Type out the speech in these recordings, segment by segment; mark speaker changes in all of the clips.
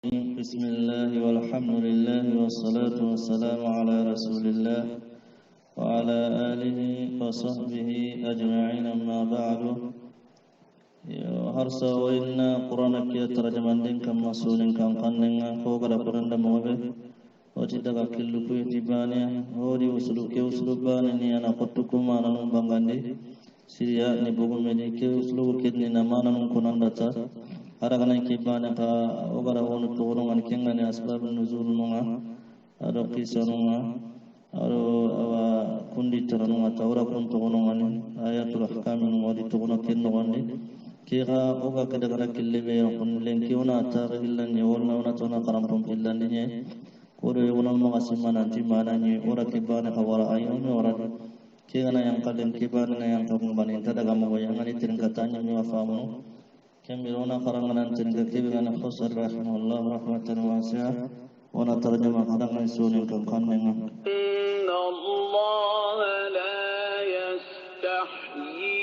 Speaker 1: بسم الله والحمد لله والصلاة والسلام على رسول الله وعلى آله وصحبه أجمعين أما بعد harsa wa inna qur'ana ke tarjaman din kam masulin kan kannen ko gara qur'an da mobe oti daga killu ko tibane hodi usulu ke usulu bane ni ana qottu kuma nan bangande siriya ni bogo medi ke usulu ke ni namana nun kunan data haragana ke bane ka o gara wonu to wono man kenga ni asbabun nuzul nunga ado qisanunga ado awa kundi taranunga tawra kun to wono man ayatul ahkam ngodi to wono ken no wonde kira oga kadagara killebe on lenki ona tar hillan ni wonna ona tona karam pum hillan ni kodo wona ma asimana ti mana ni ora kibana kawara ayo me ora kira na yang kalen kibana na yang kamu bani ta daga mo yang ani tirin katanya mi wafamu kemirona karanganan tirin kibana khosar rahimahullah rahmatan wasi'ah ona tarjama kadangan sunin kan kannenga
Speaker 2: inna Allah la yastahyi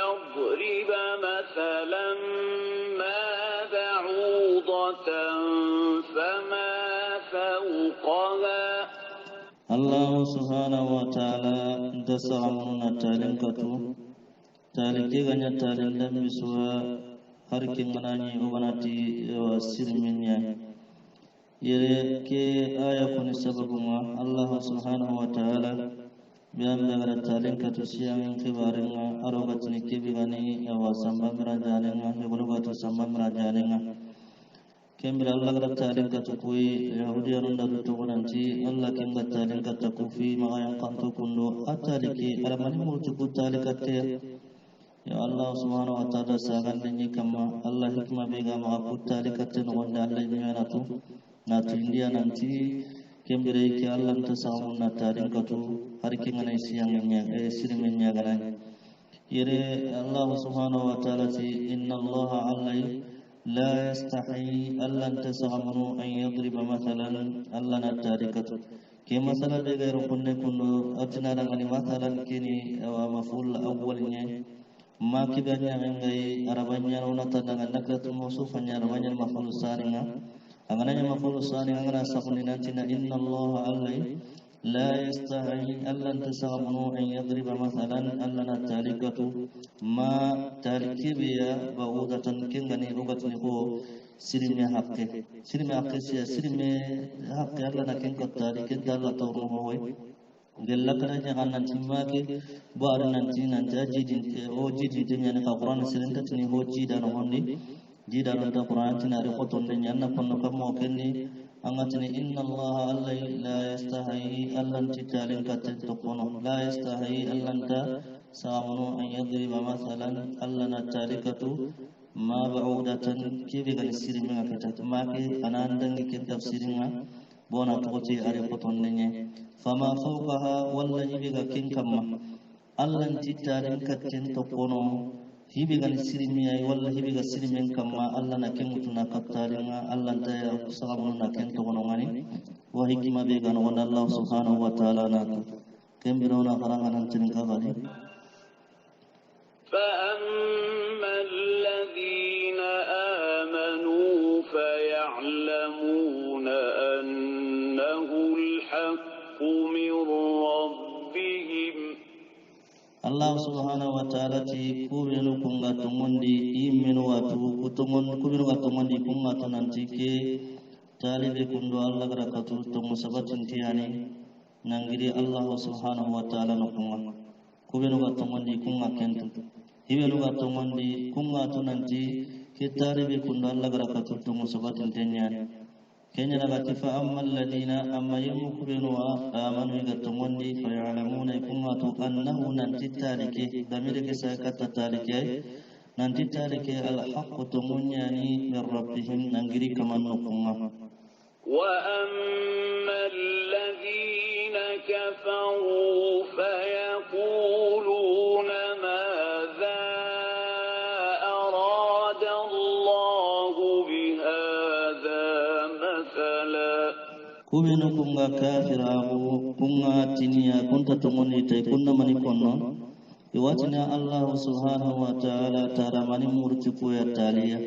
Speaker 2: يضرب مثلا ما بعوضة فما فوقها
Speaker 1: الله سبحانه وتعالى دسعنا تالنكتو تالكي غنيا تالن بسوا harkin manani oganati sirminya yere ke aya kuni sababunga Allah subhanahu wa ta'ala biyan daga talin ka to siyan kibarin arogatni kibigani awa samba mirajalenga hebulugatu samba mirajalenga kembira Allah daga talin ka to kui yahudiyan da to gonanti Allah kinga talin ka to kufi magayan kanto kundo ataliki alamani murtu talikate ya Allah subhanahu wa ta'ala sagan denyi kama Allah hikma bega maga talikate no gonda Allah nyana to na tindia nanti kembira ki Allah ta samu na talin ka to harkin ana siyangnya sirmenya ganan yere Allah subhanahu wa ta'ala ti inna Allah alai la yastahi allan tasamunu an yadriba mathalan allan tarikatu ke masala de gairu kunne kunno atina dangani mathalan kini wa maful awwalnya ma kibanya ngai arabanya una tandangan nakatu musufanya arabanya maful saringa angananya maful saringa ngana sakunina tina inna Allah alai لا يستحي ألا تسامنوا أن يضرب مثلا ألا تاركة ما تاركبيا بعودة كنغني رغتني هو سلمي حقه سلمي حقه سلمي حقه ألا نكن كتارك دالة تورنه هو gella kana jangan nanti maki bar nanti ajidi o jidi dunya ne ka Qur'an sirinta tini ho jida no hondi jida no ta Qur'an tina re khoton de nyanna ponno kam mo kenni angatini inna Allah allai la yastahi allan titalin katin tokono la yastahi allan ta samunu an yadriba mathalan allan tarikatu ma ba'udatan kibi gal sirminga katat maki anandangi kin tafsiringa bona tokoti are khoton nenye fama fawqaha walla yibiga kin kamma allan titalin katin tokono hibigan sirmiya walla hibiga sirmen kamma Allah na ken mutuna kattaringa Allah ta ya sababu na ken to gono ngani wa hikima be gan wala Allah subhanahu wa ta'ala na kembirona karangan tin kabari
Speaker 2: fa ammal ladhina amanu faya'lamuna annahu al-haqqu min rabbihim Allah subhanahu wa ta'ala ti kubenu kunga tumundi imenu watu kutumun kubenu tumundi kunga tunanti ke talibe kundo Allah garakatu tumu sabatin tiani nangiri Allah subhanahu wa ta'ala no kunga kubenu tumundi kunga kentu hibenu tumundi kunga tunanti ke talibe kundo Allah garakatu tumu sabatin tiani kenya nagati fa ammal ladina amma yumkinu amanu gatumondi fa ya'lamuna kunatu annahu nanti talike damire ke sakata talike nanti talike al haqqu tumunyani min rabbihim nangiri kaman nukunga wa ammal ladina kafaru fa yaquluna madha arada Allah bihadha kubenu kunga kafirahu kunga tinia kunta tumuni tay kunna mani konno iwatina Allah subhanahu wa ta'ala tara mani murtiku ya taliya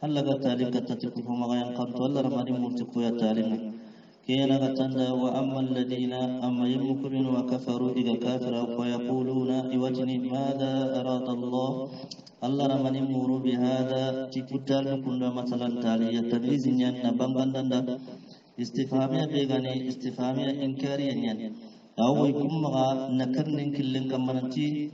Speaker 1: Allah ga talin katatiku kuma ga yan kanto Allah ramani murtiku ya talin kiyana ga tanda wa ammal ladina amma yamkubin wa kafaru iga kafira wa yaquluna iwajni madha arada Allah Allah ramani muru bi hada tikutal kunda masalan taliya tamizin yan na bangandanda istifhamiya begani istifhamiya inkariyan yan awai kuma nakarnin killin kamananti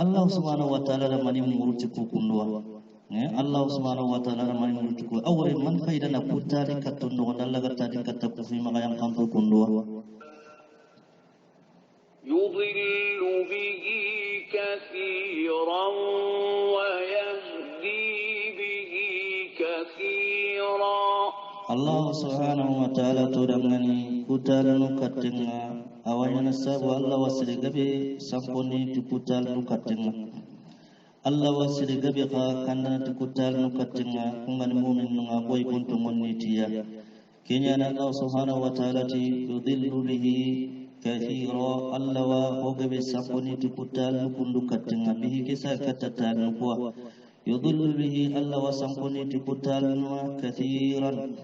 Speaker 1: Allah subhanahu wa ta'ala ramani muru tiku kundwa Allah subhanahu wa ta'ala ramani muru tiku awai man faida na kutali katundu wa Allah ga tadi kataku fi magayang kanto kundwa
Speaker 2: yudhillu bihi kathiran wa yahdi bihi kathiran
Speaker 1: Allah subhanahu wa ta'ala tudangani kutalanu katenga awanyana sabu Allah wasirigabe samponi tukutalanu katenga Allah wasirigabe ka kandana tukutalanu katenga kungani mu'min nunga boy kuntu monnitiya kenya na Allah subhanahu wa ta'ala ti yudhillu bihi kathira Allah wa hogabe samponi tukutalanu kundu katenga bihi kisa katatanu kwa yudhillu bihi Allah wa samponi tukutalanu kathiran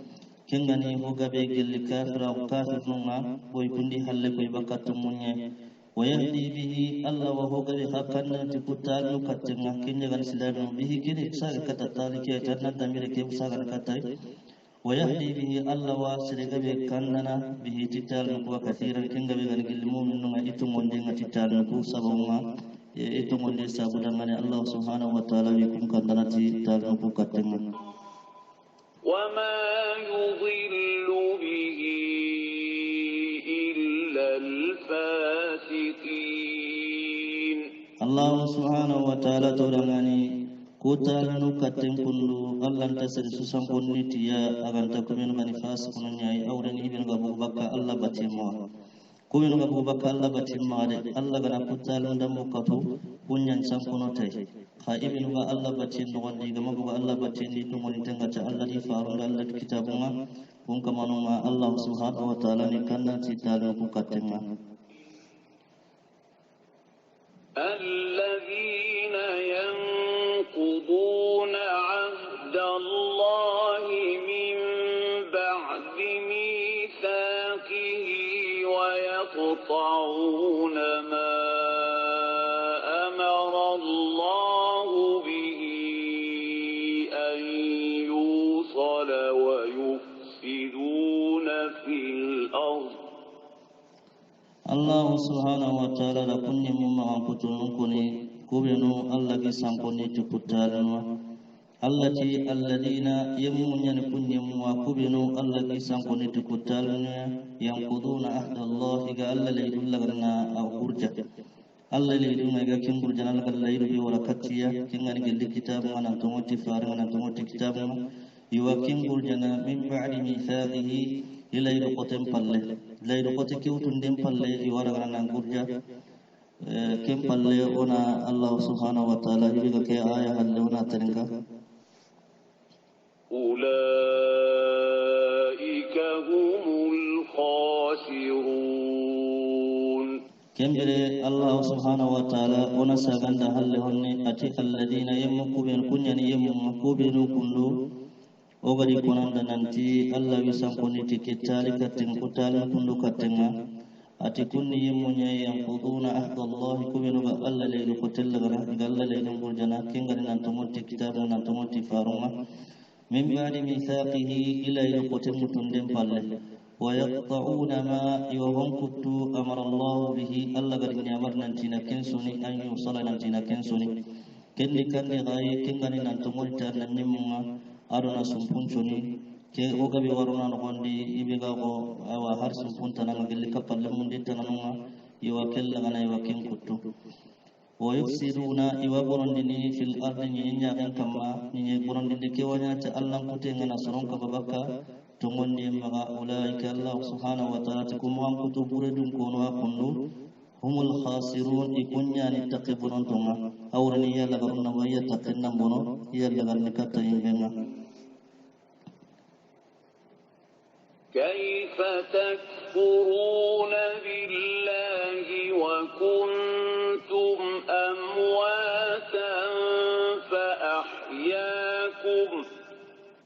Speaker 1: kengani hogabe gelli kafira kafir nunga boy kundi halle koy bakatu munye wayahdi bihi Allah wa hogabe hakanna tikutal katenga kenya gan silamu bihi gene saga kata talike tanna damire ke saga katai wayahdi bihi Allah wa siregabe kannana bihi tital ko kathiran kengabe gan gelli mu'min nunga itu monde ngatital ko sabunga itu monde sabudangane Allah subhanahu wa ta'ala bikum kandana tital ko katenga
Speaker 2: وما يضل به إلا الفاسقين
Speaker 1: الله سبحانه وتعالى توراني kutalanu katen kundu Allah tasir susan konniti ya agan takumen ngani fasikun nyai awren ibn gabu bakka Allah batimma kumen gabu bakka Allah batimma de Allah gana kutalan da mukatu kunyan sankuno tai ha ibn ga Allah batin no wandi gama ga Allah batin ni to mon tanga ta Allah di faru Allah kitabunga kun kamanuma Allah subhanahu wa ta'ala ni kanna titalu ku katenga
Speaker 2: الذين ينقضون عهد الله من بعد ميثاقه ويقطعون ما أمر الله به أن يوصل ويفسدون في الأرض
Speaker 1: Allah subhanahu wa ta'ala la kunni mumma kutulun kuni kubenu Allah ki samponi tukutalanu allati alladina yamunyan kunni mumma kubenu Allah ki samponi tukutalanu yang kuduna ahda Allah ga Allah laydul lagana urja Allah laydul ga kin burjana la laydu bi warakatiya kingani gelli kitab manan tumoti faru manan tumoti kitab yuwakin burjana min ba'di mithaqihi ilaydu qotem palle laydu qote kiwtundem palle iwara nan gurja kem palle ona Allah subhanahu wa ta'ala ibiga ke aya halle ona taringa
Speaker 2: ulaika humul khasirun
Speaker 1: kembere Allah subhanahu wa ta'ala ona saganda halle honne ati alladina yamkuben kunyani yamkubenu kundu ogadi konanda nanti Allah wisamponi tikitali katin kutali kundu katenga ati kunni yemunya yang quduna ahdallahi kubenu ga Allah le kutel gara galla le ngurjana kengani nantumo tikitabu nantumo tifaruma min ba'di mithaqihi ila yuqatim mutundem palle wa yaqta'una ma yuhum kuttu amara Allah bihi Allah garin amar nantina kensuni an yusala nantina kensuni kenni kanni gai kengani nantumo tarnannimunga aruna sumpuncuni ke ogabe waruna nogondi ibega go awa har sumpunta nanga gelli kapalle mundi tananunga iwa kella gana iwa ken kuttu wa yufsiduna iwa borondini fil ardi nyinya kan kama nyi borondini ke wanya ta Allah kutte ngana soron ka babaka tongondi maga ulaika Allah subhanahu wa ta'ala takum am kutu buredum kono akundu humul khasirun ikunya ni taqibun tonga awrani yalla garunna wa yattaqinna bono yalla garni katta yimbenga
Speaker 2: كيف تكفرون بالله وكنتم أمواتا فأحياكم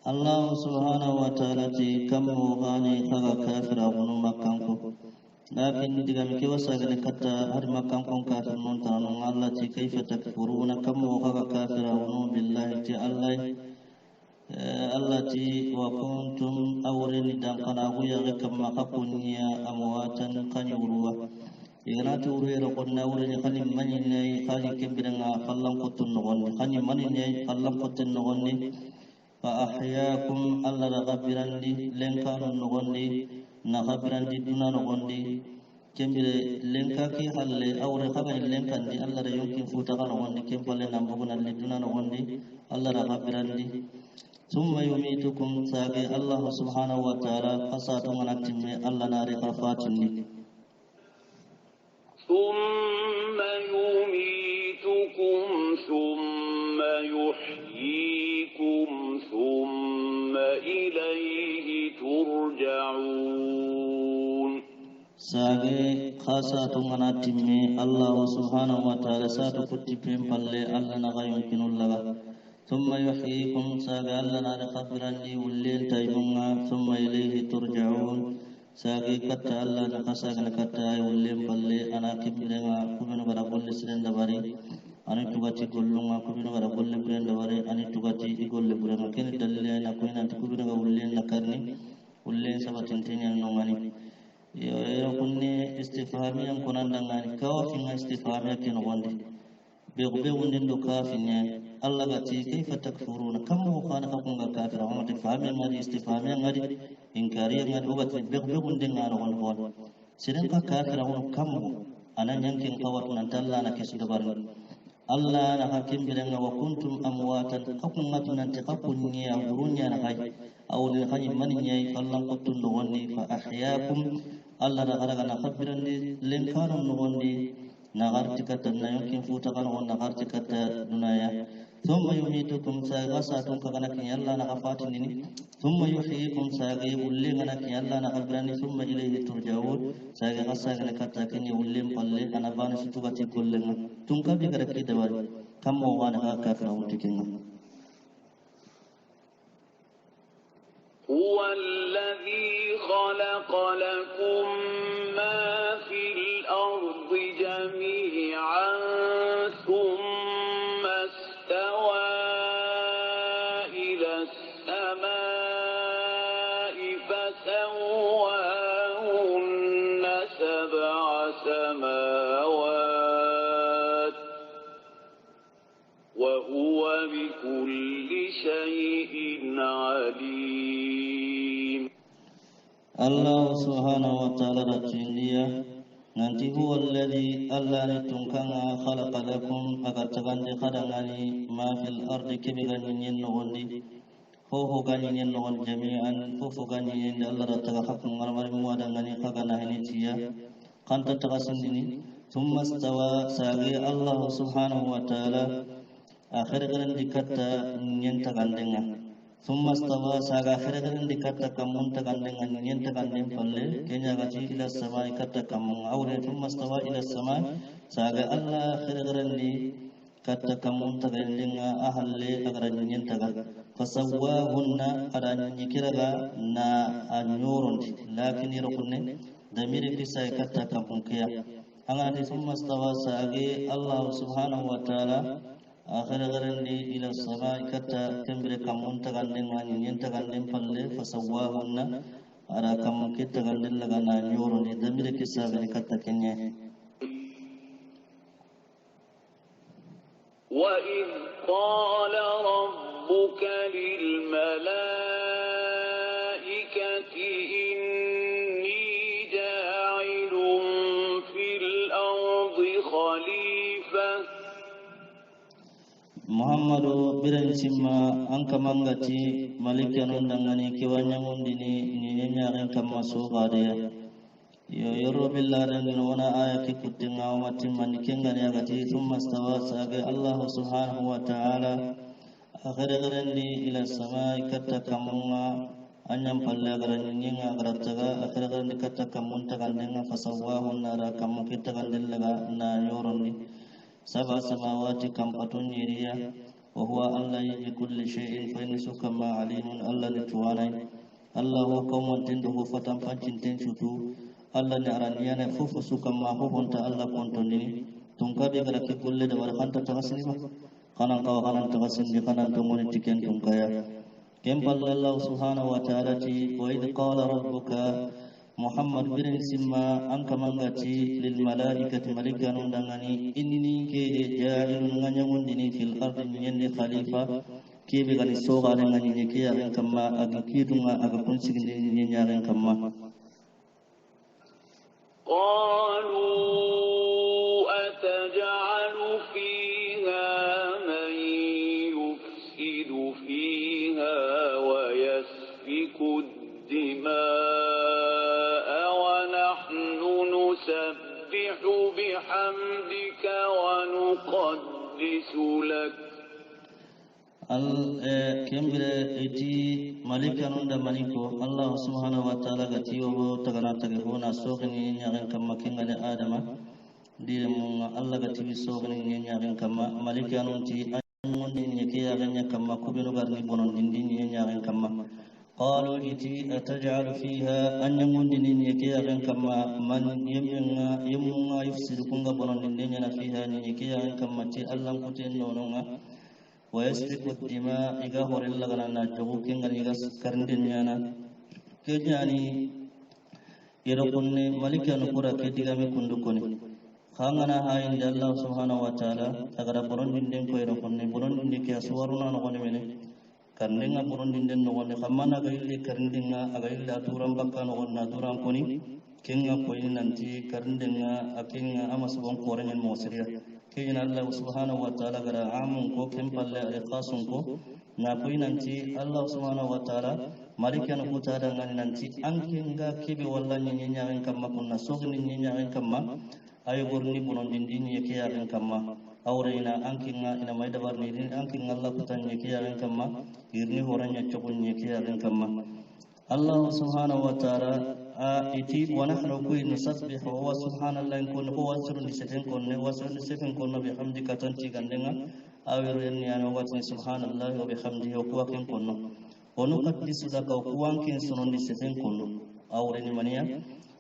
Speaker 1: Allah subhanahu wa ta'ala ti kammo gani kaga kafira gunu makanko lakin diga mi kewasa gani kata har makanko kafir non tanun Allah ti kaifa takfuruna kammo kaga kafira gunu billahi ti Allah ti wa kuntum awrin dan kana huya kamma kakunya amwatan kanyurwa igana tuurero konna wurani khani maninay khani kembiranga khallam qotun nogonni khani maninay khallam qotun nogonni fa ahyaakum alla ghabirandi lenkanu nogonni na ghabirandi duna nogonni kembire lenkaki halle awre khabani lenkandi alla ra yonkin futa kana nogonni kembale nambuguna duna nogonni alla ra ghabirandi thumma yumitukum sage Allah subhanahu wa ta'ala fasatu manatimme alla nari khafatuni
Speaker 2: ثم يميتكم ثم يحييكم ثم إليه ترجعون
Speaker 1: ساغي خاصة مناتمي الله سبحانه وتعالى ساتو كتبين بالله الله نغا يمكن الله ثم يحييكم ساغي الله نار خبرا لي والليل تيمنا ثم إليه ترجعون sagi kata Allah na kasagan kata ay ulim balle ana kibrenga kumeno gara bolle siren dabari ani tugati gollunga kumeno gara bolle bren dabari ani tugati golle bren ken dalle na ko ina kumeno ga ulle na karni ulle sabatin tinya nongani yo kunne istifhami yang konan dangani kawfinga istifhami ken wonde be wonde do kafinya Allah gati kaifa takfuruna kam khana kakum ga kafira wa tifhami ngadi istifhami ngadi inkari ngadi obat be wonde ngaro won hon sidan ka kafira won kam anan yankin kawat nan talla na kesu dabarni Allah na hakim bidan wa kuntum amwatan kakum ngatunan ta kakunya burunya na kai awli khani maninya fallan qutun do wonni fa ahyaakum Allah da garaga na khabiran len kanun no wonni nagarti kata na yonkin futa kana won nagarti kata dunaya thumma yumitukum sagasatun kana kin Allah na kafatin ni thumma yuhyikum sagi ulle kana kin Allah na kabrani thumma ilayhi turja'un sagi gasagana kata kin ulle palle ana bana situgati kollenga tunka bi garaki dawari kammo wana ka kafira utikinga
Speaker 2: huwa alladhi khalaqa lakum ma fil ardi jami'an thumma istawa ila as-samaa'i fasawwahunna sab'a samawat wa huwa bikulli shay'in 'alim.
Speaker 1: Allah subhanahu wa ta'ala ratindiya nanti huwa alladhi alla nitunkanga khalaqa lakum agartagande khadangani ma fil ardi kibigani nyen nogondi ho gani nyen nogon jami'an ho gani nyen Allah rataga hakun marmari muadangani khagana hinitiya kanta tagasindini thumma istawa sagi Allah subhanahu wa ta'ala akhir garan dikatta nyen tagandenga thumma istawa saga akhir garan dikatta kamun tagandenga nyen taganden palle kenya gaji ila samai katta kamun awre thumma istawa ila samai saga Allah akhir garan di katta kamun tagandenga ahalle agaran nyen taga fasawwahunna adan nyikiraga na anyoron lakin irokunne damiri kisai katta kamun kiya angati thumma istawa sagi Allah subhanahu wa ta'ala akhir garandi ila samai kata kembere kamun taganden ngani nyen taganden palle fasawwahunna ara kamun kita taganden laga na nyoro ni damire kisa bani kata kenya
Speaker 2: wa id qala rabbuka lil malaikati inni ja'ilun fil ardi khalifah
Speaker 1: Muhammadu biran simma angka mangati malikanun dangani kiwanyangundini ni nyaren kama sogadeya yo yoro billadan wana ayati kutinga umatin manikengani agati thumma stawa saga Allah subhanahu wa ta'ala akhir garandi ila samai katta kamunga anyam palle garani nyinga garataga akhir garandi katta kamunta gandenga fasawahun nara kamun kita gandellaga na yoronni sab'a samawati kam patun yiriya وهو الله بكل شيء فإنسك ما عليم الله نتوانا الله هو قوم تنده فتن فانشن تنشتو الله نعرانيانا فوفسك ما هو انت الله كنتني تنكبي غلق كل دمر خانت تغسني خانان قوى خانان تغسني خانان تموني تكين تنكيا كم قال الله سبحانه وتعالى وإذ قال ربك محمد بن سما أنك منغتي للملائكة ملكا نندغني إني كي جاعل نغنيمندني في الأرض من خليفة كي بغني سوغا لغني كي يغن كما أغكيدنا أغكون سيغني يغن كما
Speaker 2: قالوا أتجعل فيها من يفسد فيها ويسفك الدماء ونحن نسبح بحمدك ونقدس لك
Speaker 1: kembere iti malika nunda maniko Allah subhanahu wa ta'ala gati wo tagana tage hona sogni nyagen kamma kengale adama dire mun Allah gati bi sogni nyagen kamma malika nunti anmundi nyeke yagen kamma kubinu garni bonon dindi nyagen kamma qalu iti ataj'alu fiha an yamundi nyeke yagen kamma man yemunga yufsidu kunga bonon dindi nyana fiha nyeke yagen kamma ti Allah kuten nononga ويسفك الدماء إذا هو إلا غنا جوك إنغان إذا سكرندن يانا كجاني يرقني ملك نقرا كدغامي كندكوني خانغنا هاي عند الله سبحانه وتعالى أغرى برون دين كو يرقني برون دين كي أسوارنا نغني مني كرندنا برون دين نغني خمانا غيلي كرندنا أغيلي أتورام بكا نغنى دورام كوني كينغا كوين نانتي كرندنا أكينغا أما سبون قورن الموسرية كين الله سبحانه وتعالى غرا عامن كو كم بالله خاصن كو ناكوي نانتي الله سبحانه وتعالى مالكن كو تادا غاني نانتي انكينغا كيبي والله ني نياغن كما كنا سوغني ني نياغن كما اي غورني بونون دين يكي ياغن كما اورينا انكينغا ina mai dabar ni din anking Allah ku tan yake yagan kama irni horanya chokun yake yagan kama Allah subhanahu wa ta'ala iti wa nahnu kuy nusabbihu wa subhanallahi kun huwa sirrun sifin kun wa sirrun sifin kun bi hamdika tanti gandenga awiru en yana watni subhanallahi wa bihamdihi wa kuwakin kun wa nuqaddisu laka wa kuwankin sunon sifin kun awreni maniya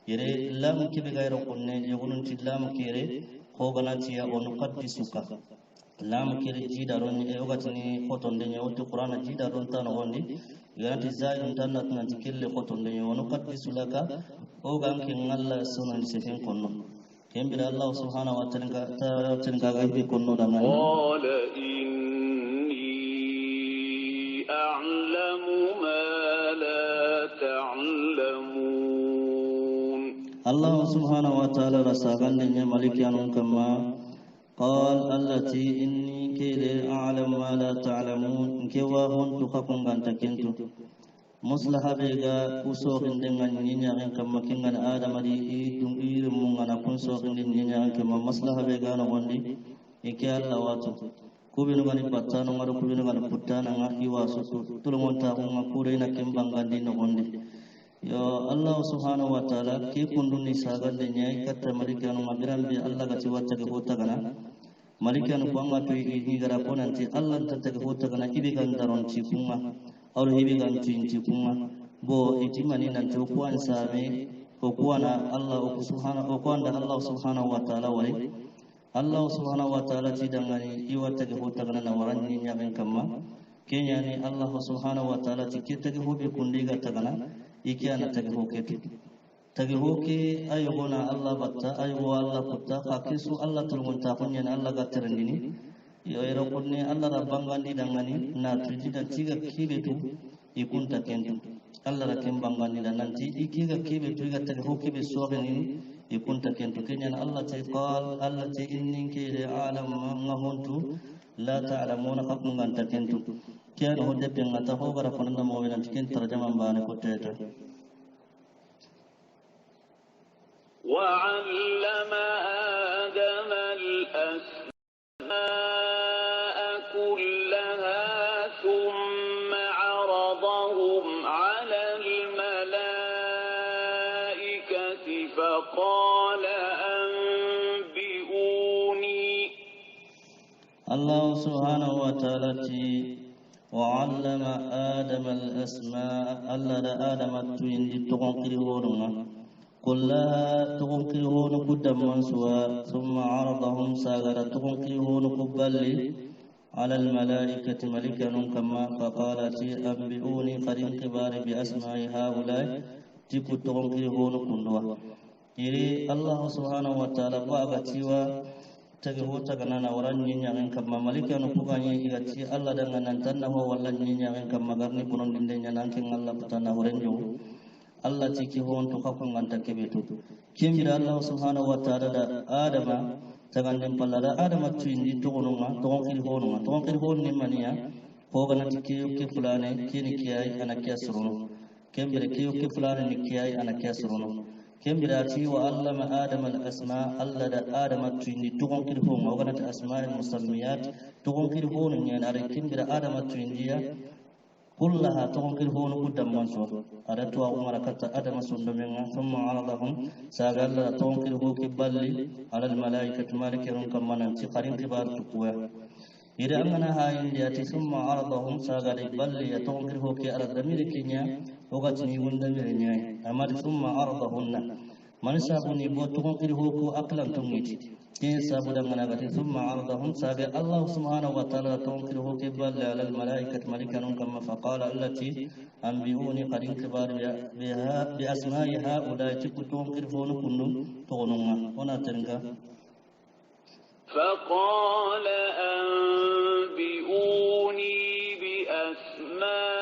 Speaker 1: yere lam kibi gairo kunne yogunun tillam kire ko ganati ya wa nuqaddisuka lam kire jidaron e ogatini khotonde nyawti qur'ana jidaron tan gondi yanti zaidun tanat nanti kille khotonde wa nuqaddisu laka o gankin Allah sunan sifin kunno kembira Allah subhanahu wa ta'ala tinga gaibe kunno dangan
Speaker 2: qala inni a'lamu ma la ta'lamun
Speaker 1: Allah subhanahu wa ta'ala rasagan nya malikianun kama قال التي إني كيل أعلم ما لا تعلمون كوا هون تخكم عن تكنتو مصلحة بيجا كوسوق دنgan نينيا كم كنgan آدم دي دمير مونغنا كوسوق نينيا كم مصلحة بيجا نغندي إكيال لواتو kubinu gani patano ngaro kubinu gani putana ngaki wasu tulungon tahu ngakure na kembangandi nogondi yo Allah subhanahu wa ta'ala ki kunduni sagande nyai katta malikanu mabiran bi Allah gati watta ke hota kana malikanu kwanga to yi gara konanti Allah tatta ke hota kana ibi gandaron ci kuma awro ibi gantu ci kuma bo itimani nan to kwan same ko kwana Allah subhanahu wa ta'ala wale Allah subhanahu wa ta'ala ci dangani iwatta ke hota kana na waranni nyaben kamma kenya ni Allah subhanahu wa ta'ala ci kitta ke hobe kundiga tagana ikiana tagi hoke ayogona Allah batta ayogo Allah kutta kakisu Allah turmunta kunya Allah gaterendini yo ero kunne Allah rabbangandi dangani na tujida tiga kibetu ikunta kentu Allah rakem bangandi dan nanti ikiga kibetu iga tagi hoke be sobeni ikunta kentu kenya Allah ta qal allati inni kile alam ngahuntu la ta'lamuna hakum nganta kentu kiano hodde pengata hogara konanda mo wenan tiken tarjama mbane ko tete
Speaker 2: وعلم آدم الأسماء كلها ثم عرضهم على الملائكة فقال أنبئوني
Speaker 1: الله سبحانه وتعالى وعلم آدم الأسماء ألا آدم التوين تغنقرهون كلها تغنقرهون قدام من سوى ثم عرضهم ساغرة تغنقرهون قبلي على الملائكة ملكا كما فقالت أنبئوني قرين كبار بأسماء هؤلاء تكو تغنقرهون كندوا إلي الله سبحانه وتعالى باغتيوا tagi hota kana na waran nyinya en kam malika no pugani igati Allah dengan nantanna ho walla nyinya en kam magarni bunon dinde nyanan ken Allah putana horenjo Allah tiki hon to kakon nganta kebetu kimbira Allah subhanahu wa ta'ala da adama taganden pallara adama tuindi to gonuma to gonki honuma to gonki hon ni mania ho gana tiki ke fulane kini kiyai ana kiyasruno kimbira kiyo ke fulane ni kiyai ana kiyasruno كمبراتي وعلم آدم الأسماء الله دا آدم تشيني تقوم كرهون وغنت أسماء المسميات تقوم كرهون يعني أرى كمبرا آدم تشينيا كلها تقوم كرهون قدام منصور أردتوا عمر كتا آدم سندمنا ثم عرضهم ساقال تقوم كرهون كبالي على الملائكة مالكين كما ننتي قرين كبار تقوى إذا أمنا هاي دياتي ثم عرضهم ساقال بالي تقوم كرهون كي أرد ملكينيا وقتني وندمرني أمر ثم عرضهن من سابني بوتهم كرهوكو أقلا تميتي كين سابدا منغتي ثم عرضهم سابع الله سبحانه وتعالى تنكره كبال على الملائكة ملكا كما فقال التي أنبئوني قرين كبار بأسماء هؤلاء تكتون كرفون كنون تغنون هنا تنكا
Speaker 2: فقال أنبئوني بأسماء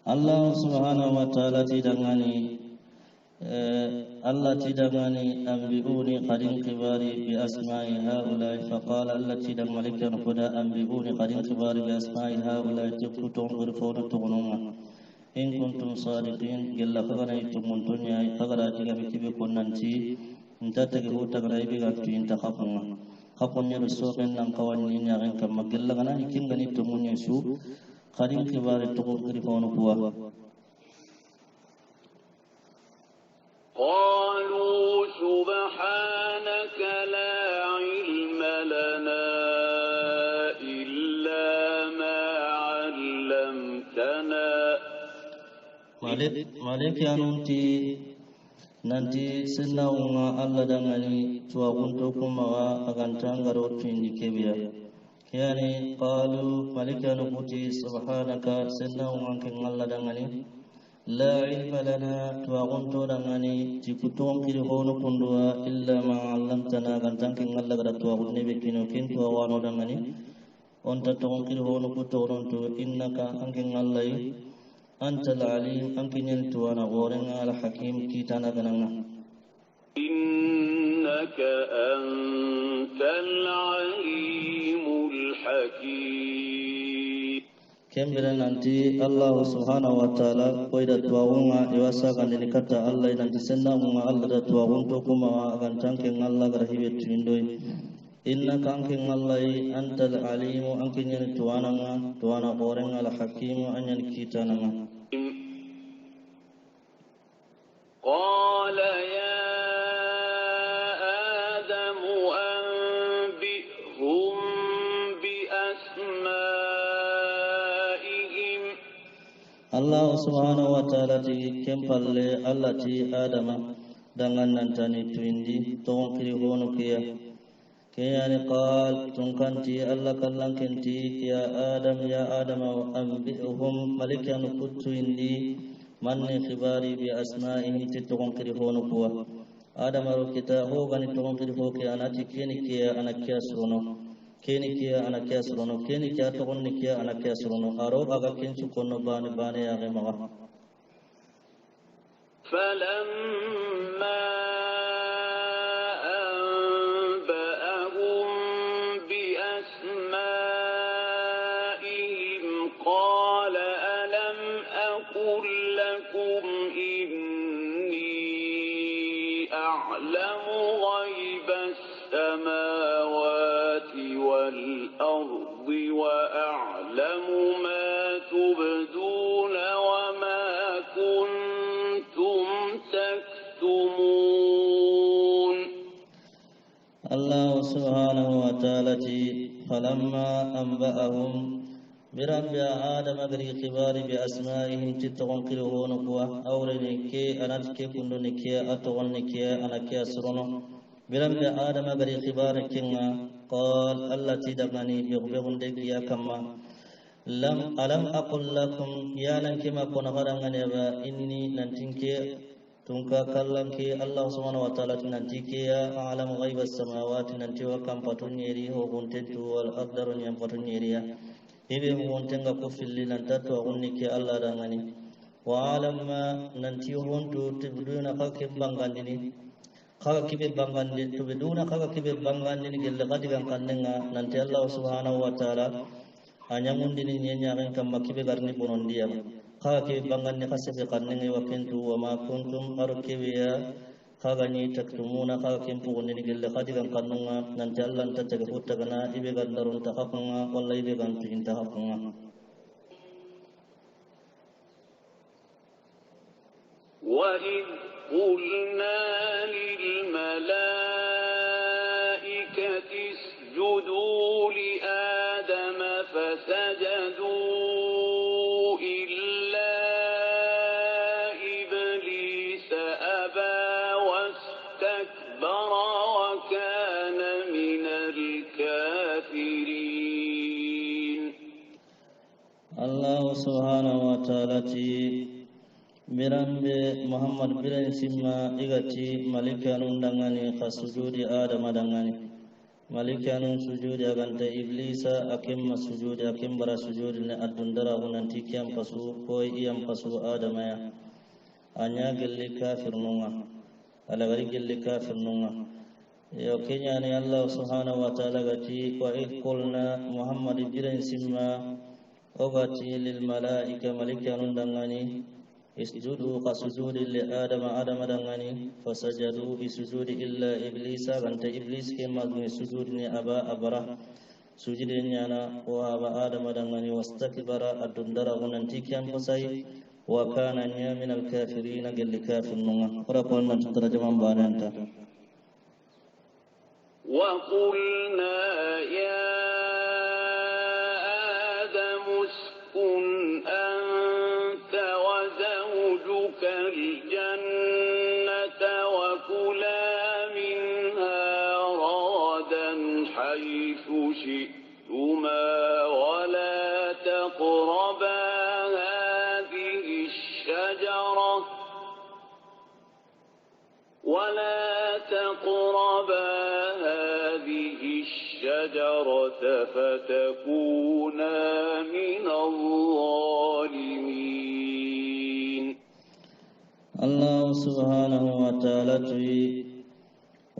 Speaker 1: Allah subhanahu wa ta'ala tidangani anbi'uni qadin kibari bi asma'i haulai faqala allati dang malikan quda anbi'uni qadin kibari bi asma'i haulai tukutum gurfonu tugununga in kuntum sadiqin gella khagana itumun dunya khagara tiga bitibi kunnanti intata ge huta gara ibi gattu inta khapunga khapunya rusoben nang kawanni nyagen kam magella kana ikingani tumun yesu قرين كبار تقرفون قوة
Speaker 2: قالوا سبحانك لا علم لنا إلا ما علمتنا
Speaker 1: مالك يا nanti sennaunga Allah dangani tuwa untukuma akan tanggaro tindi kebiya yani qalu malika nubuti subhanaka sennaunga ken Allah dangani la ilma lana tuwa untu dangani jikutum kiri hono kundua illa ma 'allamtana kan tangken Allah gara tuwa unne bekino ken tuwa wano dangani onta tuwa kiri hono kutoron tu innaka angken Allah أنت العليم أنكن ينتوانا غورنا الحكيم كيتانا غنانا
Speaker 2: إنك أنت العليم الحكيم
Speaker 1: كم بلن أنتي الله سبحانه وتعالى قيدة تواغونا إواسا غنيني كتا الله إنتي سنامونا الله تواغون توكما أغانتانكين الله غرهيبت تندوي إنك أنكن الله أنت العليم أنكن ينتوانا توانا غورنا الحكيم أن ينكيتانا
Speaker 2: قال يا آدم أنبئهم بأسمائهم
Speaker 1: الله سبحانه وتعالى كم فل التي آدم dengan nantani tuindi tongkiri hono kiya kiyani qal tunkanti Allah kallankinti ya Adam anbi'uhum malikan kutuindi manni khibari bi asma'ihim titongkiri hono kuwa Adam ro kita ho gani tongkiri ho ke anati kini kiya anakiya surono kini kiya anakiya surono kini kiya togonni kiya anakiya surono aro aga kinchu konno bani ya gemaga
Speaker 2: فلما أنبأهم بأسمائهم قال ألم أقل لكم إني أعلم غيب السماوات والأرض وأعلم ما تبدون تكتمون
Speaker 1: الله سبحانه وتعالى فلما أنبأهم برب آدم غري خبار بأسمائهم تتغن كلهون قوة أورنكي أنتكي كندنكي أتغنكي أنكي أسرنو برب آدم غري خبار كنا قال التي دغني بغبغن دقيا كما ألم أقل لكم يا لنكما كن غرغني إني ننتنكي تنكا كلنكي الله سبحانه وتعالى ننتكي أعلم غيب السماوات ننتي وكم فتنيري هو كنتنتو والأقدر ينفتنيري ibe wontenga ko filli nan tatto onni ke Allah dangani wa alam ma nanti honto tibduna kake bangandini kaga kibe bangandi to beduna kaga kibe bangandini gelle kadigan kannenga nanti Allah subhanahu wa ta'ala anyamundini nyenya ren kam makibe garni bonondiya kaga kibe bangandi kasebe kannenga wa kentu wa ma kuntum arkibiya kaga ni taktumuna kaga kempu wonni gelle kadigan kannunga nanti Allah tattaga futtagana ibe gandarun tahakunga walla ibe gantin tahakunga
Speaker 2: wa id qulna lil malaikati isjudu li adama fasajadu
Speaker 1: subhanahu wa ta'ala mirambe Muhammad biran simma igati malikanun dangani khasujudi adama dangani malikanun sujudi aganta iblisa akimma sujudi akimbara sujudi ne adundara hunanti kiyam pasu koy iyam pasu adama ya anya gelli kafirnunga alagari gelli kafirnunga yo kenya ni Allah subhanahu wa ta'ala gati wa id qulna Muhammad biran simma ogati lil malaika malikanun dangani isjudu qasujudi li adama dangani fasajadu bisujudi illa iblisa ganta iblis ke magni sujudi ni aba abara sujudi nyana wa aba adama dangani wastakbara adundara hunanti kyan fasai wa kana nya min al kafirin gal kafirunga ora kon man tarjama bananta
Speaker 2: wa qulna ya الجنة وكلا منها رغدا حيث شئتما ولا تقربا هذه الشجرة فتكونا من الظالمين
Speaker 1: الله سبحانه وتعالى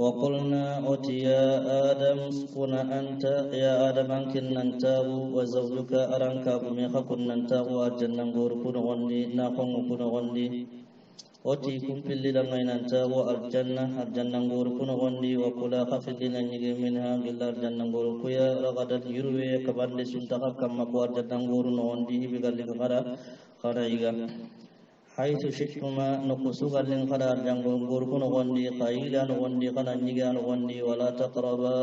Speaker 1: وقلنا أتي يا آدم اسكن أنت يا آدم أنكن ننتاب وزوجك أرنك بميخ كن ننتاب وأجنن غور كن غندي ناقم كن غندي أتي كن في الليل ننتاب الجنة غور كن غندي وكلا خفلنا نيجي منها بالله الجنة غور كيا رغدا يروي كبند سنتك كما كو الجنة غور غندي بقلك خدا يغا حيث شئتما نقصوغا لنخدار جنگون غوركون غندي قيلا غندي قنا نيغان غندي ولا تقربا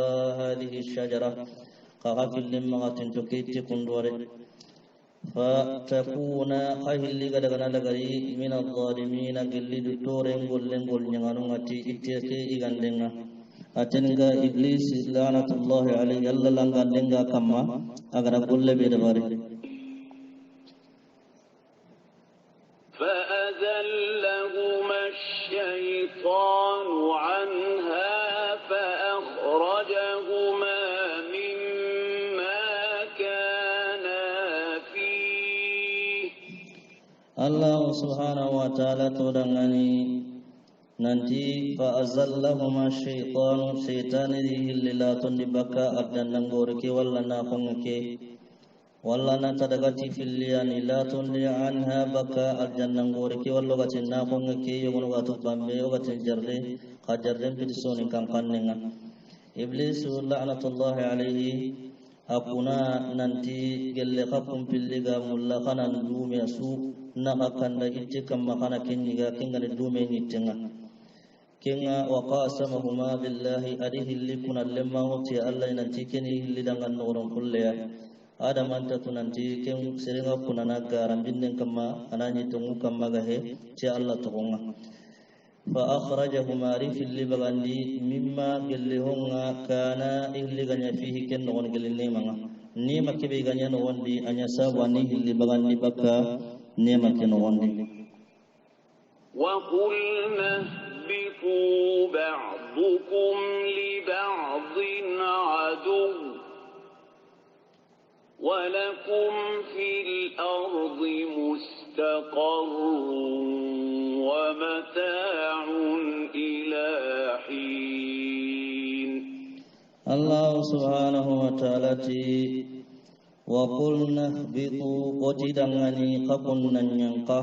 Speaker 1: هذه الشجرة قاقل لمغة تكيت كندور فتكونا قيل لغدغنا لغري من الظالمين قل دكتورين قلن قل نغانوغتي اتيكي إغاندنا أتنغا إبليس لعنة الله عليه يلا لنغاندنغا كما أغرى كل بيدباري
Speaker 2: فأزلهما الشيطان عنها فأخرجهما مما كانا فيه
Speaker 1: الله سبحانه وتعالى تودغني ننتي فأزلهما الشيطان شيطان اللي تندبكا أبدان غوركي ولا ناخونكي والله نتدغتي في الليان لا تنلي عنها بكى الجنة غوركي والله غتنا خونكي يغن غاتو بامبي وغتن جرلي خجرن بدسون كان قننا إبليس لعنة الله عليه أكونا ننتي جل خكم في اللغة ملا خنا ندوم يسوع نخا كان إتكم مخنا كنيغا كنغا ندوم نيتنا kenga wa qasamahuma billahi adihi likuna lemma wati Allah nanti keni lidangan noron kulleya adam anta tunanti ken serenga kunana garam binnen kamma anani tungu kamma gahe ti Allah tukunga fa akhrajahuma rifil libagandi mimma gillihunga kana illi ganya fihi ken non gillinne manga ni makibe ganya no wondi anya sabani illi bagandi bakka ni makino wondi
Speaker 2: wa qulna bitu ba'dukum li ba'din adu ولكم في الأرض مستقر ومتاع إلى حين
Speaker 1: الله سبحانه وتعالى وقلنا اهبطوا وتدغني قبلنا ينقى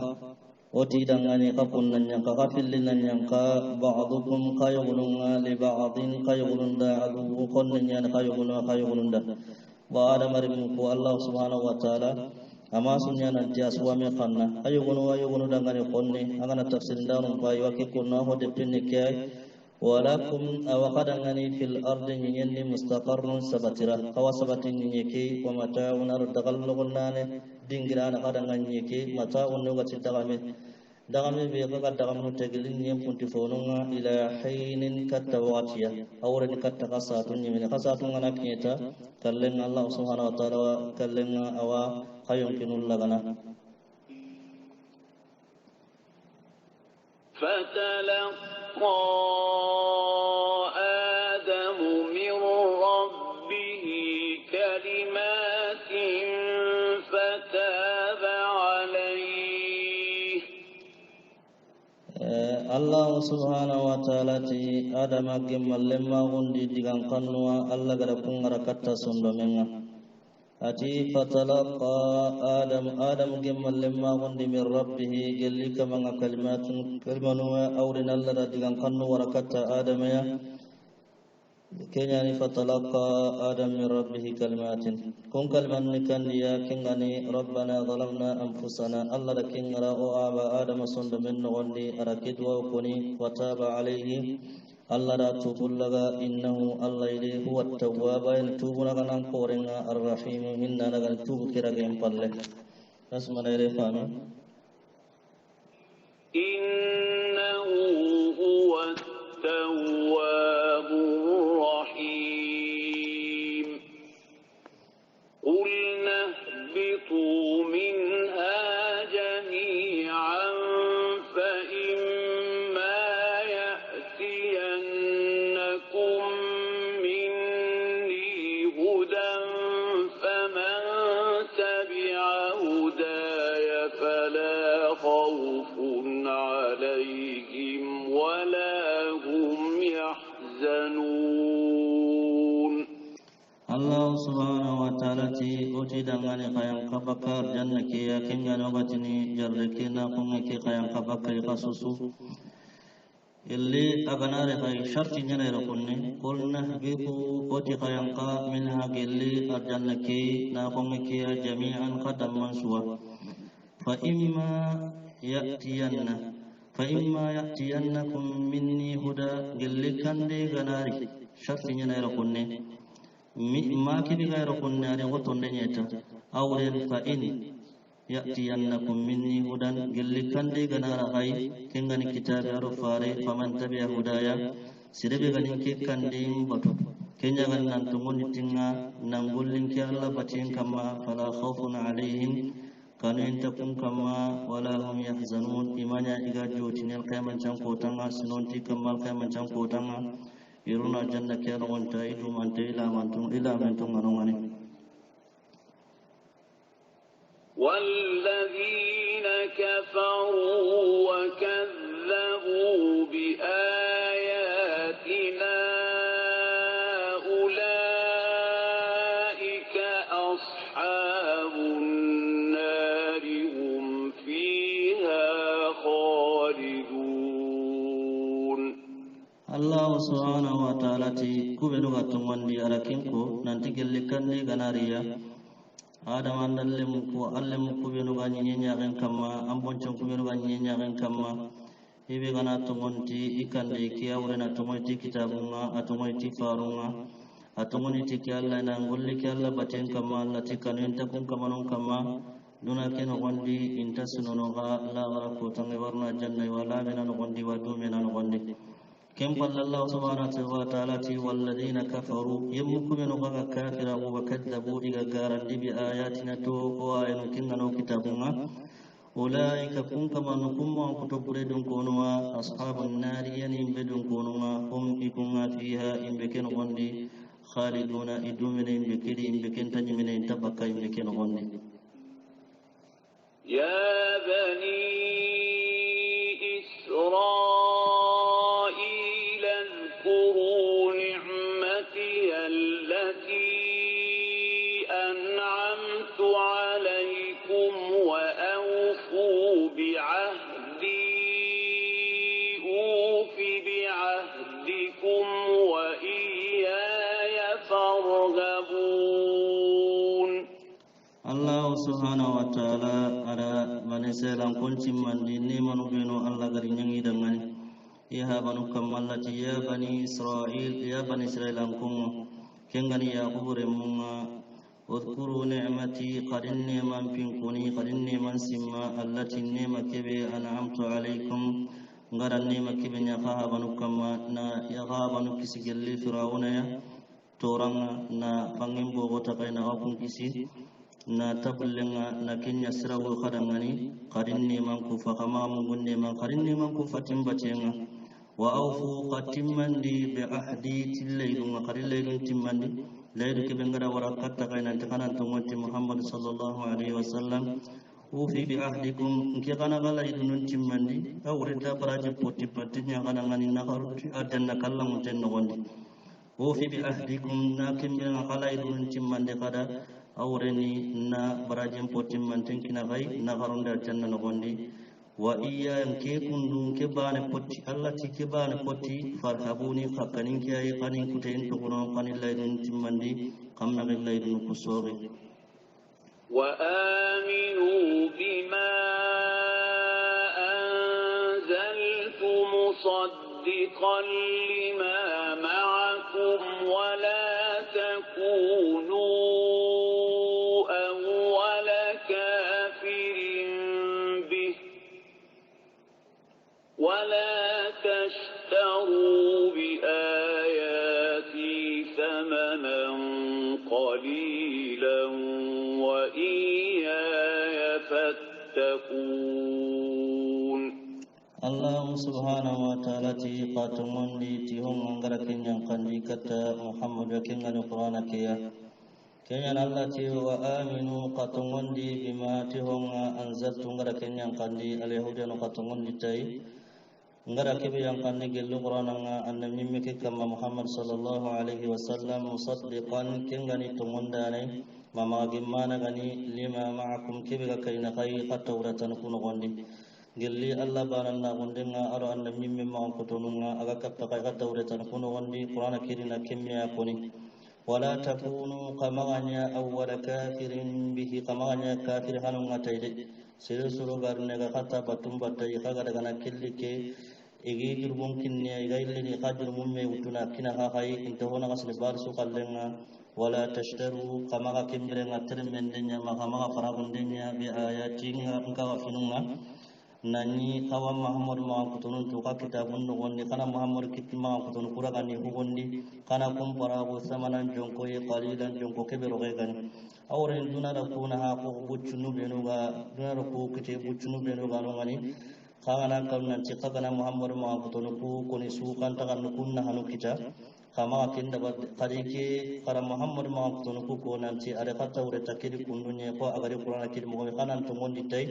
Speaker 1: وتدغني قبلنا ينقى قفلنا ينقى بعضكم قيغلنا لبعض قيغلن دا عدو قلنا قيغلن دا بعد مرمكو الله سبحانه وتعالى أما سنيانا جاسوا مقنا أيغنو دغني قلني أنا تفسير دارم باي وكيكونا هو دبنكاي ولكم أوقدنني في الأرض يني مستقر سبترا أو سبتين يكي ومتاع أردغلغنان دينغران قدنني يكي متاع نغتي دغمي بيغا دغمو تغلين يمكن تفونونا إلى حين كتواتيا أورن كتقصاتون يمين قصاتون أنا كيتا كلن الله سبحانه وتعالى كلن أوا خيمكن لغنا
Speaker 2: فتلقى آدم من ربه كلمات فتاب عليه
Speaker 1: الله سبحانه وتعالى آدم أجمل لما غندي ديغان قنوا الله غرقون غرقتا سندمنا أتي فتلقى آدم جمل لما غند من ربه قال لك من كلمات كلمة أورنا الله رجعان قنوا وركت آدم يا كنياني فتلقى آدم من ربه كلمات كن كلمة كان يا كنغني ربنا ظلمنا أنفسنا الله لكن رأوا آبا آدم صند من غندي أركد وكني وتاب عليه الله لا توب لغا إنه الله إليه هو التواب ينتوب لغا ننقورنا الرحيم منا لغا نتوب كرغا ينبالله نسمنا إليه فامي
Speaker 2: إنه هو التواب الرحيم قلنا اهبطوا منها جميعا خوف عليهم ولا هم يحزنون
Speaker 1: الله سبحانه وتعالى أتي دماني قيام كبكر جنك يا كنغا نغتني جركينا قمك قيام كبكر قصصو اللي أغناري خي شرط جنير قلني قلنا بيقو أتي قيام منها قلي أرجنك ناقمك جميعا قدم منسوى فإما يأتينكم مني هدى قل كان دي غناري شرط ينير كوني ما كبي غير كوني غطن دنيتا أولين فإن يأتينكم مني هدى قل كان دي غنار غي كنغني كتاب عرفاري فمن تبع هدايا سيربي غنين كان دي مبتو كنيا غنان تموني تنغا ننقل لنك الله باتين كما فلا خوف عليهم كانوا ينتقون كما ولا هم يحزنون إيمانا إذا جوتين القيامة جنكوتانا سنونتي كما القيامة جنكوتانا يرونا جنة كيرا وانتايدو مانتي إلا منتم غنواني
Speaker 2: والذين كفروا وكذبوا بآياتنا أولئك أصحاب النار هم فيها خالدون
Speaker 1: الله سبحانه وتعالى كبير غتمندي أراكينكو نانتيجل لكني غناريا Adam andallem ko allem ko benu ganyi nyaaren kama ambon chon ko benu ganyi nyaaren kama ibe gana tongonti ikande kiya wurena tongonti kitabunga atongonti farunga atongonti ki Allah na ngolli ki Allah baten kama Allah tikanu intakun kamanon kama duna keno gondi intasinono ga la gara ko tangi warna janna wala mena no gondi wa do mena no gondi كم قال الله سبحانه وتعالى والذين كفروا يمكن نغا كافرا وكذبوا إلى قارن بآياتنا وآيان كنغنو كتابنا أولئك كن كما نكم وكتب ردن كونوا أصحاب النار ينين بدن كونوا هم إكما فيها إن بكن غندي خالدون إدومن إن بكري إن بكن تنمن إن تبقى إن بكن غندي
Speaker 2: يا بني إسرائيل اذكروا نعمتي التي أنعمت عليكم وأوفوا بعهدي أوف بعهدكم وإياي فارهبون
Speaker 1: الله سبحانه وتعالى على من سلام كنت من دين من بينه الله غرين يدعاني يا بنو كمالتي يا بني إسرائيل أنكم كنغني يا قبر منا اذكروا نعمتي قرني من فيكوني قرني من سما التي نعمة كبي أنعمت عليكم غرني مكبن يا بنو كما يا بنو كسجل فرعون يا تورانا نا بانغيم بوغوتا بينا أكون كسي na tablenga na kenya sirawo khadangani qarinni man ku fakama mungunne man qarinni man ku fatim bacenga wa awfu qatimandi bi ahdi tillaydun qarillaydun timmandi laydu ke bengara warakatta kayna takanan tumati muhammad sallallahu alaihi wasallam ufi bi ahdikum ke kana galaydun timmandi awrita baraje poti patinya kana ngani nakaruti adanna kallam tenno gondi ufi bi ahdikum na kembe galaydun timmandi kada awreni na barajem potim manten kina gai na garonda janna no gondi wa iya ke kundu ke bane poti Allah ti ke bane poti farhabuni fakanin ke ay qanin kuten to kono qanin laydun timmandi kamna gal laydun kusobe
Speaker 2: wa aminu bima anzaltu musaddiqan lima ma'akum wa la takunu ولا تشتروا بآياتي ثمنا قليلا وإياي فاتقون
Speaker 1: الله سبحانه وتعالى قاتمون لي تهم انغركن ينقندي كتا محمد وكن القرآن كيا كيان الله تي وآمنوا قاتمون لي بما تهم أنزلت انغركن ينقندي اليهود قاتمون لي تاي ngara kebe yang kanne gelu qur'ana nga annabi meke kama muhammad sallallahu alaihi wasallam musaddiqan kengani tumundane mama gimmana gani lima ma'akum kebe ga kayna kay qatawratan kuno gondi gelli allah baranna gondenga aro annabi mimma kutununga aga kapta kay qatawratan kuno gondi qur'ana kirina kemya koni wala takunu qamanya awwala kafirin bihi qamanya kafir hanunga tayde sere suru garne ga kata batum batai kaga daga na kellike igi jurbun kinne gaille ni qadir mumme utuna kina ha hay into hona gasle bar su kallenga wala tashtaru kama ka kimbre ngatere mendenya makama faragundenya bi ayatinga ngka wafinunga nani kawa muhammad ma kutunun to ka kitabun no wonni kana muhammad kitima kutun kuragani hugondi kana kum parago samanan jonko e qalilan jonko kebero gani awren dunara kuna ha ko buccunu benuga dunara ko kite buccunu benuga no ngani kana kam nan ci kana muhammad ma kutun ku koni su kan ta kan kunna hanu kita kama kinda kadike kara muhammad ma kutun ku ko nan ci are kata ure takiri kundunye ko agare qur'ana kid mo kanan to ngondi tay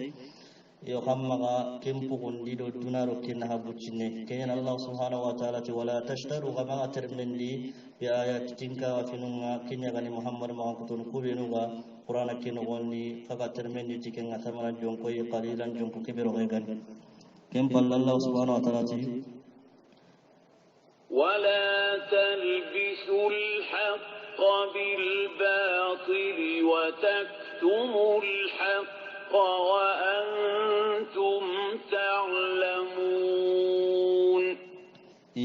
Speaker 1: yo hammaga kempu gondido dunaro kinna habuccine kenen allah subhanahu wa ta'ala ti wala tashtaru kama termendi bi ayati tinka wa finunga kinya gani muhammad ma kutun kubenuga qur'ana kino gondi kaga termendi tikenga tamana jonko e qalilan jonko kebero gani kempal allah subhanahu wa ta'ala ti
Speaker 2: wala talbisul haqqa bil batil wa taktumul haqqa wa أنتم تعلمون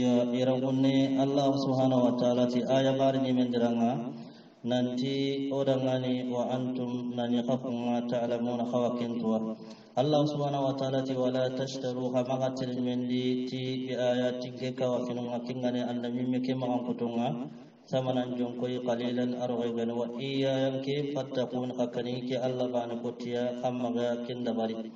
Speaker 1: ya iragunne Allah subhanahu wa ta'ala ti aya bari ni mendiranga nanti odangani wa antum nani qafunga ta'lamuna khawakintuwa Allah subhanahu wa ta'ala ti wala tashtaru hamagatil mendi ti bi ayatin ke kawafinunga kingane anda mimme ke magankutunga samanan jonkoi qalilan arghagan wa iya yanke fattakun akani ke Allah bana kotiya amaga kindabari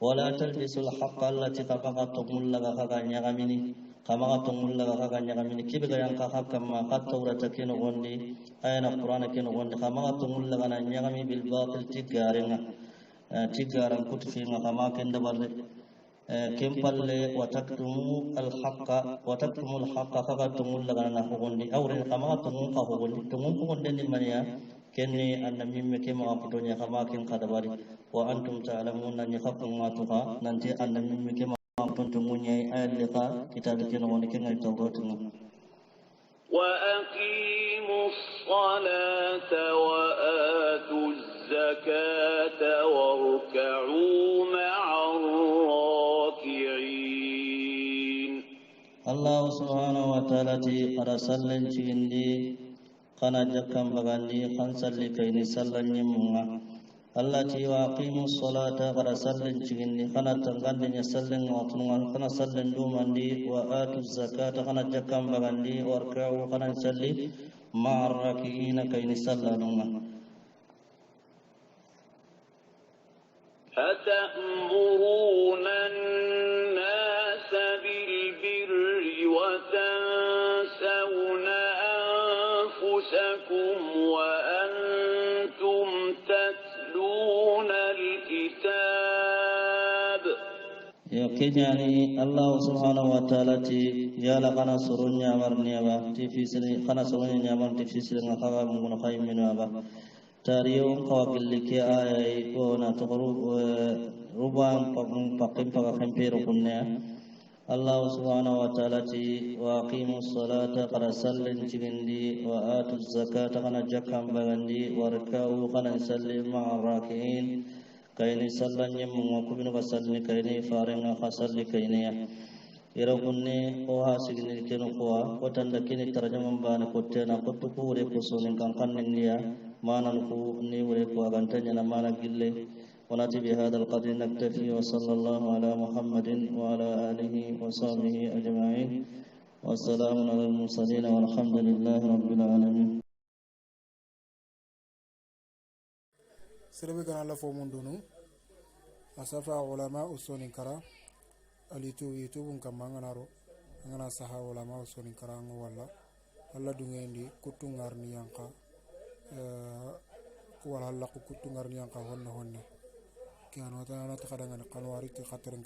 Speaker 1: wala talbisul haqqa allati qabaqatum laga kaganya gamini qabaqatum laga kaganya gamini kibiga yang kakam ma qatawrata kin gondi ayana qur'ana kin gondi qabaqatum laga nanya gami bil batil tigaran kutfinga kama kindabarre kempalle wataktumul haqqa kagatum laga na gondi awre qabaqatum ka gondi tumun gondi ni maniya kenni annami meke ma aputonya kama kin kadabari wa antum ta'lamun an yakhafun ma tuqa nanti annami meke ma aputonto munyai ayalika kitab kin woni kin ay tawratun
Speaker 2: wa aqimus salata wa atuz zakata warka'u ma'ar raki'in
Speaker 1: Allah subhanahu wa ta'ala ti arasallan cindi kana jakkan bagandi kan salli kayni sallan nyimmunga Allah ti wa aqimus salata qara sallan cigindi kana tangandi nya sallan watunga kana sallan dumandi wa atuz zakata kana jakkan bagandi warka'u kana salli ma'ar raki'ina kayni sallanunga
Speaker 2: atamuruna an-nasa bil birri wa tansawna أنفسكم وأنتم تتلون الكتاب
Speaker 1: يقيني الله سبحانه وتعالى يالا قنا سرنيا مرنيا با تفسير قنا سرنيا مر تفسير نخا من خايم من با تاريو قواقل لك آية ونا تقرب ربان فقم فقم بيركنا Allah subhanahu wa ta'ala ti wa aqimus salata qara sallin cigindi wa atuz zakata kana jakam bagandi warka'u kana salli ma'ar raki'in kayni sallan nyemmu kubinu kasalli kayni farenga kasalli kayni ya iragunne o hasigini kenu kuwa kotanda kini tarjamam bana kottena kottu kure kusunin kankannin niya manan ku ni wure ku agantanya na mana gille ونأتي بهذا القدر نكتفي وصلى الله على محمد وعلى آله وصحبه أجمعين والسلام على المرسلين والحمد لله رب العالمين
Speaker 3: سربي كان الله فومون دونو أسافا علماء أصول كرا يوتيوب كمان نارو أنا سها علماء أصول كرا ولا الله دعيني كتو نارني يانكا ولا الله كتو نارني يانكا هون كانوا تانا تخدعنا قنواري تخاطرن